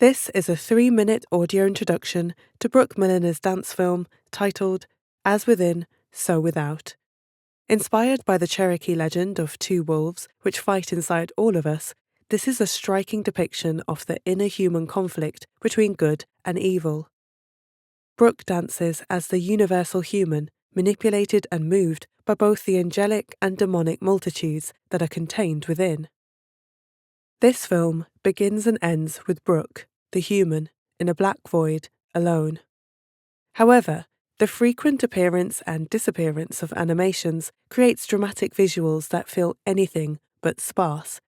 This is a 3-minute audio introduction to Brooke Milliner's dance film titled As Within, So Without. Inspired by the Cherokee legend of two wolves which fight inside all of us, this is a striking depiction of the inner human conflict between good and evil. Brooke dances as the universal human, manipulated and moved by both the angelic and demonic multitudes that are contained within. This film begins and ends with Brooke, the human, in a black void, alone. However, the frequent appearance and disappearance of animations creates dramatic visuals that feel anything but sparse.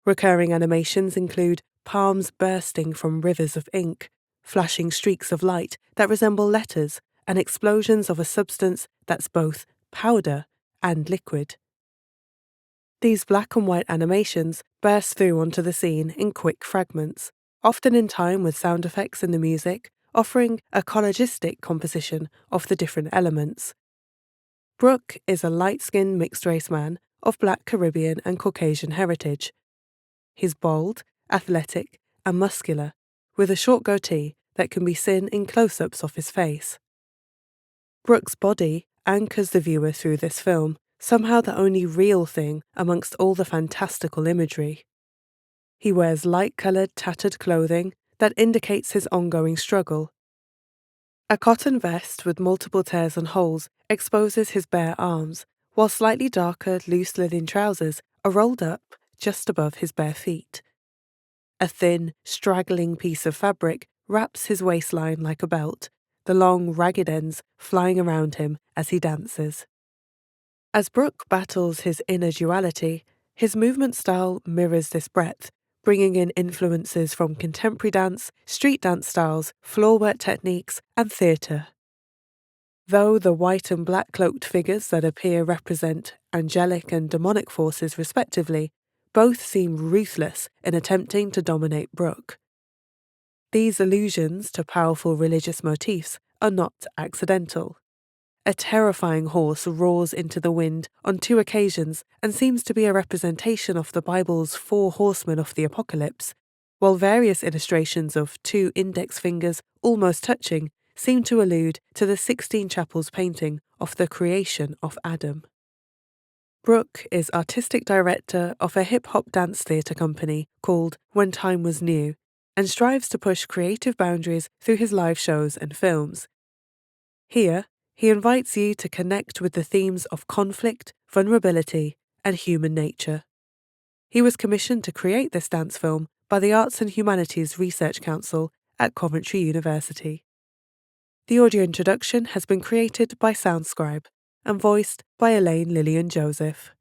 Recurring animations include palms bursting from rivers of ink, flashing streaks of light that resemble letters, and explosions of a substance that's both powder and liquid. These black and white animations burst through onto the scene in quick fragments, often in time with sound effects in the music, offering a collagistic composition of the different elements. Brooke is a light-skinned mixed-race man of Black Caribbean and Caucasian heritage. He's bold, athletic, and muscular, with a short goatee that can be seen in close-ups of his face. Brooke's body anchors the viewer through this film, somehow the only real thing amongst all the fantastical imagery. He wears light-coloured tattered clothing that indicates his ongoing struggle. A cotton vest with multiple tears and holes exposes his bare arms, while slightly darker loose linen trousers are rolled up just above his bare feet. A thin, straggling piece of fabric wraps his waistline like a belt, the long, ragged ends flying around him as he dances. As Brooke battles his inner duality, his movement style mirrors this breadth, bringing in influences from contemporary dance, street dance styles, floor work techniques, and theatre. Though the white and black cloaked figures that appear represent angelic and demonic forces respectively, both seem ruthless in attempting to dominate Brooke. These allusions to powerful religious motifs are not accidental. A terrifying horse roars into the wind on 2 occasions and seems to be a representation of the Bible's 4 horsemen of the apocalypse, while various illustrations of 2 index fingers almost touching seem to allude to the Sixteen Chapels painting of the creation of Adam. Brooke is artistic director of a hip-hop dance theatre company called When Time Was New, and strives to push creative boundaries through his live shows and films. Here, he invites you to connect with the themes of conflict, vulnerability, and human nature. He was commissioned to create this dance film by the Arts and Humanities Research Council at Coventry University. The audio introduction has been created by Soundscribe and voiced by Elaine Lillian Joseph.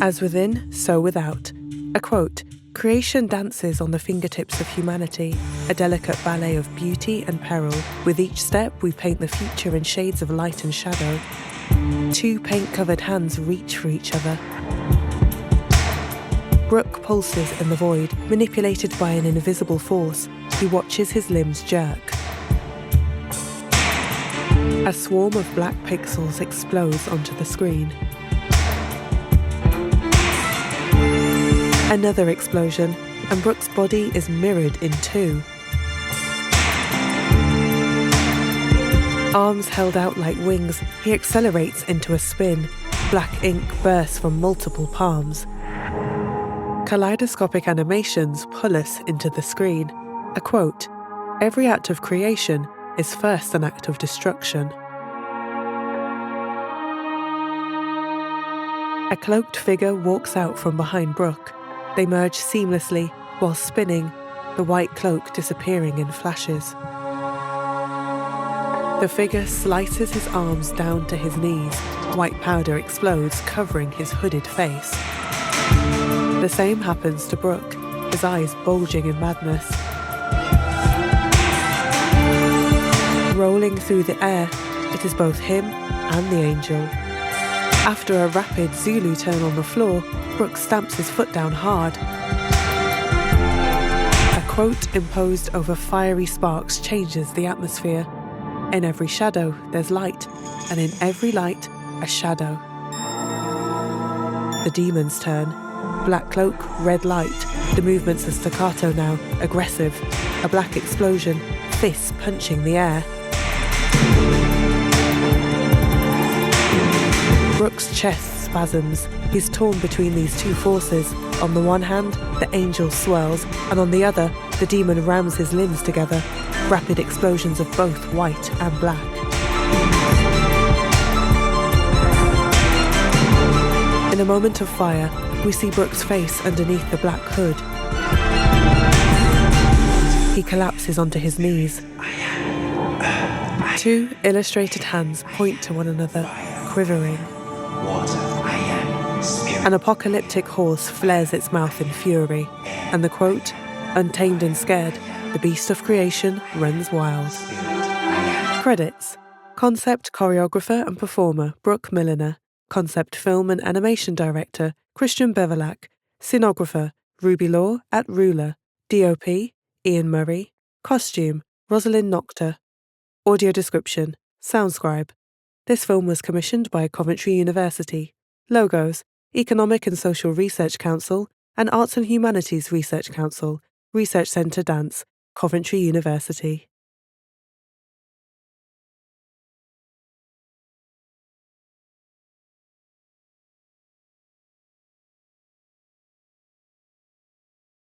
As within, so without. A quote, "Creation dances on the fingertips of humanity, a delicate ballet of beauty and peril. With each step we paint the future in shades of light and shadow. 2 paint-covered hands reach for each other." Brooke pulses in the void, manipulated by an invisible force. He watches his limbs jerk. A swarm of black pixels explodes onto the screen. Another explosion, and Brooke's body is mirrored in 2. Arms held out like wings, he accelerates into a spin. Black ink bursts from multiple palms. Kaleidoscopic animations pull us into the screen. A quote, "Every act of creation is first an act of destruction." A cloaked figure walks out from behind Brooke. They merge seamlessly, while spinning, the white cloak disappearing in flashes. The figure slices his arms down to his knees. White powder explodes, covering his hooded face. The same happens to Brooke, his eyes bulging in madness. Rolling through the air, it is both him and the angel. After a rapid Zulu turn on the floor, Brooke stamps his foot down hard. A quote imposed over fiery sparks changes the atmosphere. In every shadow, there's light, and in every light, a shadow. The demon's turn. Black cloak, red light, The movements are staccato now, aggressive. A black explosion, fists punching the air. Brooke's chest spasms. He's torn between these two forces. On the one hand, the angel swirls, and on the other, the demon rams his limbs together. Rapid explosions of both white and black. In a moment of fire, we see Brooke's face underneath the black hood. He collapses onto his knees. Two illustrated hands point to one another, quivering. An apocalyptic horse flares its mouth in fury, and the quote, "Untamed and scared, the beast of creation runs wild." Credits: Concept choreographer and performer Brooke Milliner, Concept film and animation director Christian Beverlack, Scenographer Ruby Law at Ruler, DOP Ian Murray, Costume Rosalind Nocta. Audio description Soundscribe. This film was commissioned by Coventry University. Logos Economic and Social Research Council and Arts and Humanities Research Council, Research Centre Dance, Coventry University.